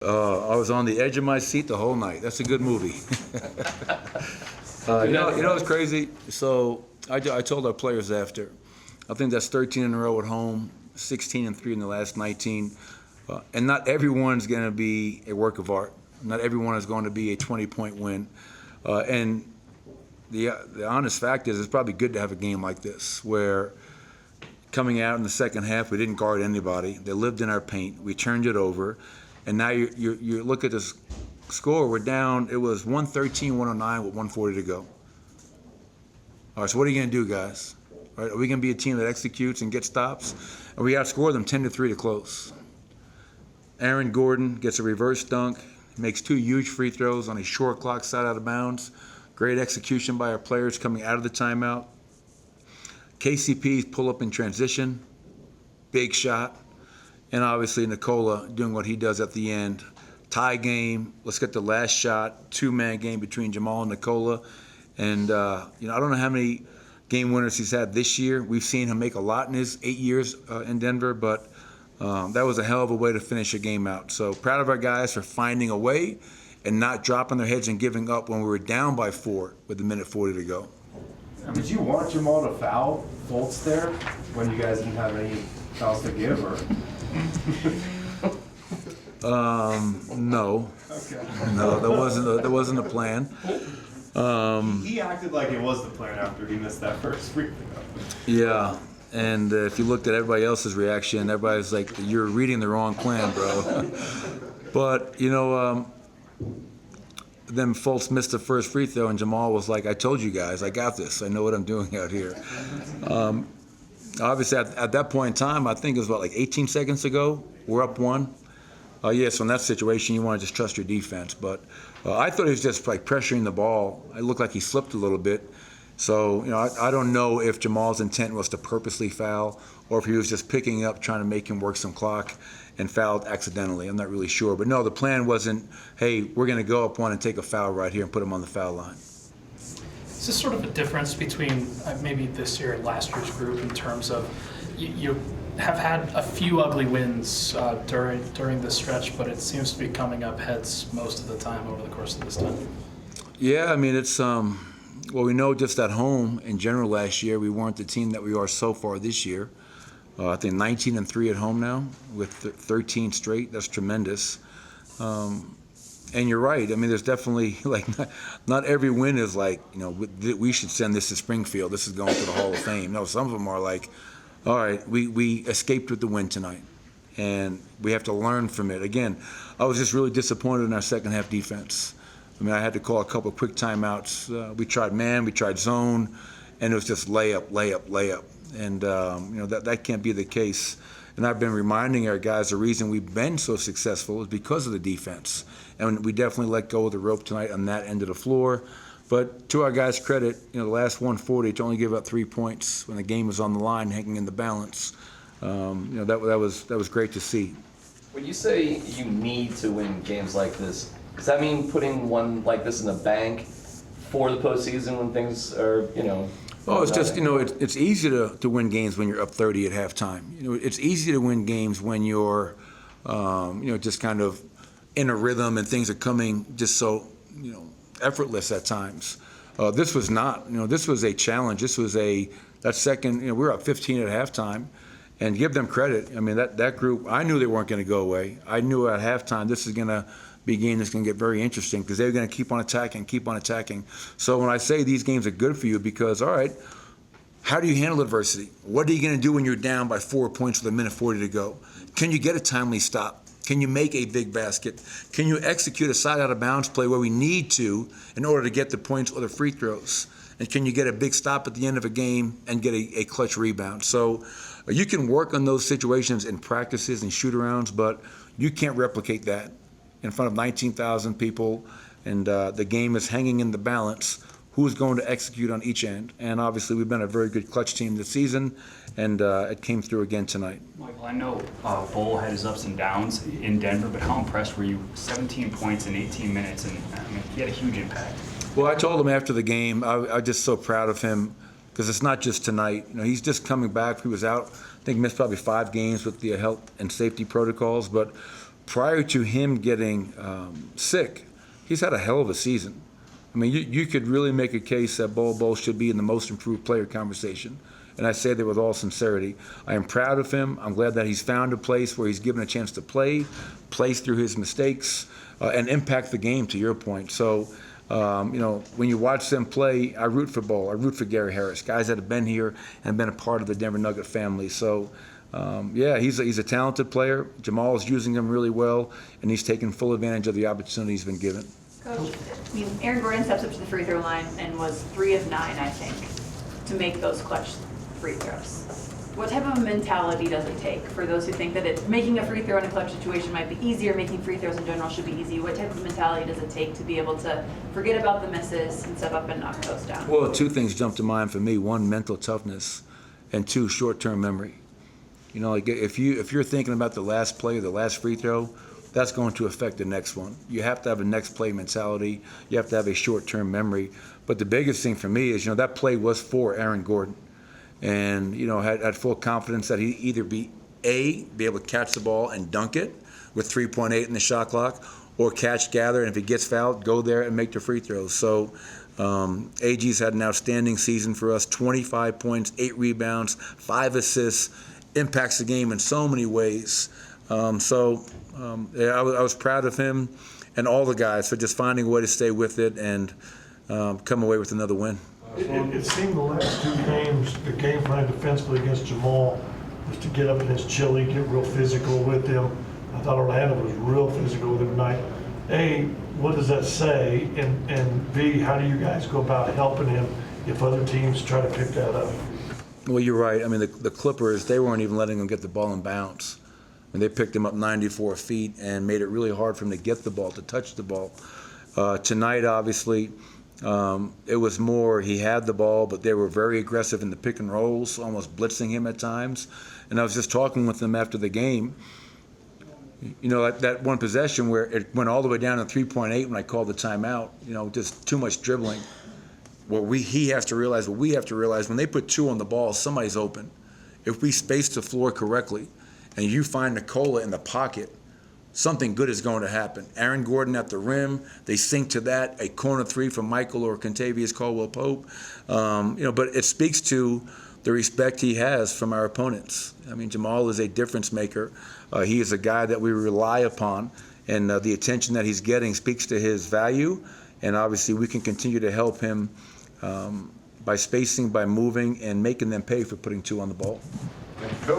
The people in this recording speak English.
I was on the edge of my seat the whole night. That's a good movie. It's crazy? So I told our players after, I think that's 13 in a row at home, 16 and 3 in the last 19. And not everyone's going to be a work of art. Not everyone is going to be a 20-point win. And the honest fact is, it's probably good to have a game like this where coming out in the second half, we didn't guard anybody. They lived in our paint. We turned it over. And now you look at this score, we're down, it was 113-109 with 140 to go. All right, so what are you going to do, guys? All right, are we going to be a team that executes and gets stops? And we outscored them 10-3 to close. Aaron Gordon gets a reverse dunk, makes 2 huge free throws on a short clock side out of bounds. Great execution by our players coming out of the timeout. KCP's pull up in transition, big shot. And obviously Nikola doing what he does at the end. Tie game, let's get the last shot, 2-man game between Jamal and Nikola. And, I don't know how many game winners he's had this year. We've seen him make a lot in his 8 years in Denver, but that was a hell of a way to finish a game out. So proud of our guys for finding a way and not dropping their heads and giving up when we were down by 4 with a minute 40 to go. Did you want Jamal to foul Fultz there when you guys didn't have any fouls to give, or? No. Okay. No, that wasn't a plan. He acted like it was the plan after he missed that first free throw. Yeah, and if you looked at everybody else's reaction, everybody's like, "You're reading the wrong plan, bro." But then Fultz missed the first free throw, and Jamal was like, "I told you guys, I got this. I know what I'm doing out here." Obviously, at that point in time, I think it was about like 18 seconds ago, we're up 1. So in that situation, you want to just trust your defense. But I thought he was just like pressuring the ball. It looked like he slipped a little bit. So, I don't know if Jamal's intent was to purposely foul or if he was just picking up, trying to make him work some clock and fouled accidentally. I'm not really sure. But no, the plan wasn't, hey, we're going to go up 1 and take a foul right here and put him on the foul line. Is this sort of a difference between maybe this year and last year's group in terms of you have had a few ugly wins during this stretch, but it seems to be coming up heads most of the time over the course of this time? Yeah, I mean, it's we know just at home in general last year we weren't the team that we are so far this year. I think 19 and 3 at home now with 13 straight. That's tremendous. And you're right. I mean, there's definitely not every win is like, we should send this to Springfield. This is going to the Hall of Fame. No, some of them are like, all right, we escaped with the win tonight, and we have to learn from it. Again, I was just really disappointed in our second half defense. I mean, I had to call a couple of quick timeouts. We tried man, we tried zone, and it was just layup. And, that can't be the case. And I've been reminding our guys the reason we've been so successful is because of the defense. And we definitely let go of the rope tonight on that end of the floor. But to our guys' credit, the last 140 to only give up 3 points when the game was on the line, hanging in the balance. That was great to see. When you say you need to win games like this, does that mean putting one like this in the bank for the postseason when things are, Oh, it's just, it's easy to win games when you're up 30 at halftime. It's easy to win games when you're, just kind of in a rhythm and things are coming just so, effortless at times. This was not, this was a challenge. This was that second, we were up 15 at halftime, and give them credit. I mean, that group, I knew they weren't going to go away. I knew at halftime this is going to be a game that's going to get very interesting because they're going to keep on attacking. So when I say these games are good for you, because, all right, how do you handle adversity? What are you going to do when you're down by 4 points with a minute 40 to go? Can you get a timely stop? Can you make a big basket? Can you execute a side out of bounds play where we need to in order to get the points or the free throws? And can you get a big stop at the end of a game and get a clutch rebound? So you can work on those situations in practices and shoot-arounds, but you can't replicate that in front of 19,000 people, and the game is hanging in the balance. Who's going to execute on each end? And obviously, we've been a very good clutch team this season, and it came through again tonight. Michael, I know Bull had his ups and downs in Denver, but how impressed were you? 17 points in 18 minutes, and he had a huge impact. Well, I told him after the game, I'm just so proud of him because it's not just tonight. He's just coming back. He was out, I think, missed probably 5 games with the health and safety protocols, but prior to him getting sick, he's had a hell of a season. I mean, you could really make a case that Bol should be in the most improved player conversation. And I say that with all sincerity. I am proud of him. I'm glad that he's found a place where he's given a chance to play through his mistakes, and impact the game, to your point. So, when you watch them play, I root for Bol. I root for Gary Harris, guys that have been here and been a part of the Denver Nugget family. So, he's a talented player. Jamal is using him really well, and he's taking full advantage of the opportunity he's been given. Coach, I mean, Aaron Gordon steps up to the free throw line and was 3 of 9, I think, to make those clutch free throws. What type of mentality does it take for those who think that making a free throw in a clutch situation might be easier, making free throws in general should be easy? What type of mentality does it take to be able to forget about the misses and step up and knock those down? Well, 2 things jump to mind for me. 1, mental toughness, and 2, short-term memory. Like if you're thinking about the last play or the last free throw, that's going to affect the next one. You have to have a next play mentality. You have to have a short-term memory. But the biggest thing for me is, that play was for Aaron Gordon. And, had full confidence that he'd either be able to catch the ball and dunk it with 3.8 in the shot clock, or catch, gather, and if he gets fouled, go there and make the free throws. So AG's had an outstanding season for us, 25 points, 8 rebounds, 5 assists, impacts the game in so many ways. I was proud of him and all the guys for just finding a way to stay with it and come away with another win. It seemed the last 2 games, the game plan defensively against Jamal was to get up against Chile, get real physical with him. I thought Orlando was real physical with him tonight. A, what does that say? And B, how do you guys go about helping him if other teams try to pick that up? Well, you're right. I mean, the Clippers, they weren't even letting him get the ball in bounds. I mean, they picked him up 94 feet and made it really hard for him to get the ball, to touch the ball. Tonight, obviously, it was more he had the ball, but they were very aggressive in the pick and rolls, almost blitzing him at times. And I was just talking with them after the game. That one possession where it went all the way down to 3.8 when I called the timeout, just too much dribbling. He has to realize, what we have to realize, when they put 2 on the ball, somebody's open. If we space the floor correctly and you find Nikola in the pocket, something good is going to happen. Aaron Gordon at the rim, they sink to that, a corner 3 from Michael or Contavious Caldwell-Pope. But it speaks to the respect he has from our opponents. I mean, Jamal is a difference maker. He is a guy that we rely upon, and the attention that he's getting speaks to his value. And obviously, we can continue to help him by spacing, by moving, and making them pay for putting 2 on the ball. Thank you, Coach.